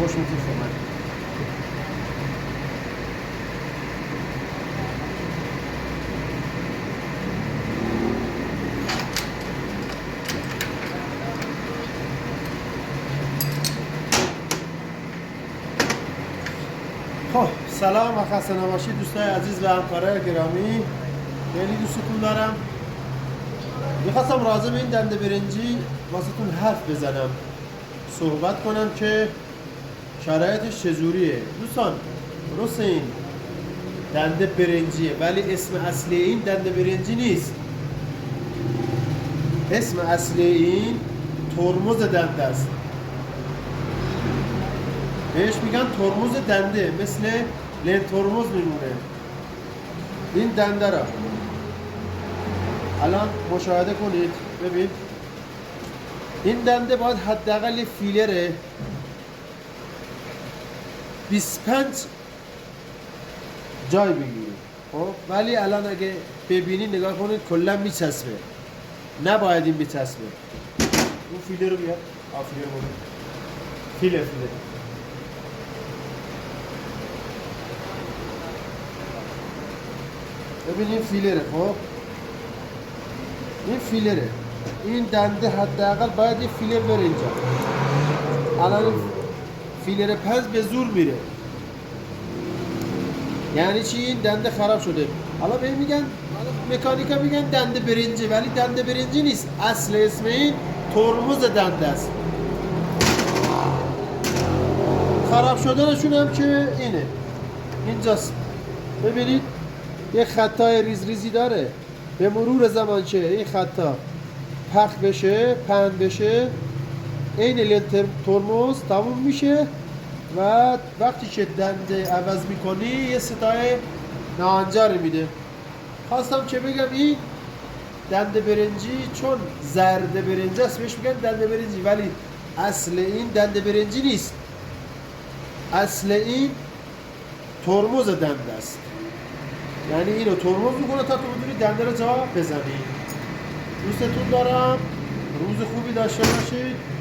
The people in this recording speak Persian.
خوش میتونی من. خب سلام و خسته نباشید دوستای عزیز و همکارای گرامی، خیلی دوستتون دارم. میخواستم راجع به این دنده برنجی واسهتون حرف بزنم، صحبت کنم که شرایطش چجوریه. دوستان درسته این دنده برنجیه ولی اسم اصلی این دنده برنجی نیست. اسم اصلی این ترمز دنده است. بهش میگن ترمز دنده، مثل لن ترمز میمونه. این دنده را الان مشاهده کنید، ببین این دنده باید حداقل فیلر 25 جای بگیره. خب ولی الان اگه ببینید نگاه کنید کلا میچسبه، نباید این بچسبه. اون فیلر رو بیار، فیلر بود، فیلر ببین این فیلره. خب این فیلره، این دنده حداقل باید یه فیلر بره اینجا. الان این فیلر پس به زور میره، یعنی چی؟ این دنده خراب شده. حالا به این میگن، مکانیکا میگن دنده برنجی، ولی دنده برنجی نیست. اصل اسم این ترمز دنده است. خراب شدنشون هم که اینه، اینجاست. ببینید یه خطای ریز ریزی داره. به مرور زمان که این خطا پخ بشه، پهن بشه، این لنت ترمز تموم میشه و وقتی که دنده عوض میکنی یه صدای ناهنجاری میده. خواستم که بگم این دنده برنجی چون زرد برنجی است بهش میگن دنده برنجی، ولی اصل این دنده برنجی نیست. اصل این ترمز دنده است، یعنی اینو ترمز میکنه تا تو بدونی دنده رو جا بزنی. دوستتون دارم، روز خوبی داشته باشید.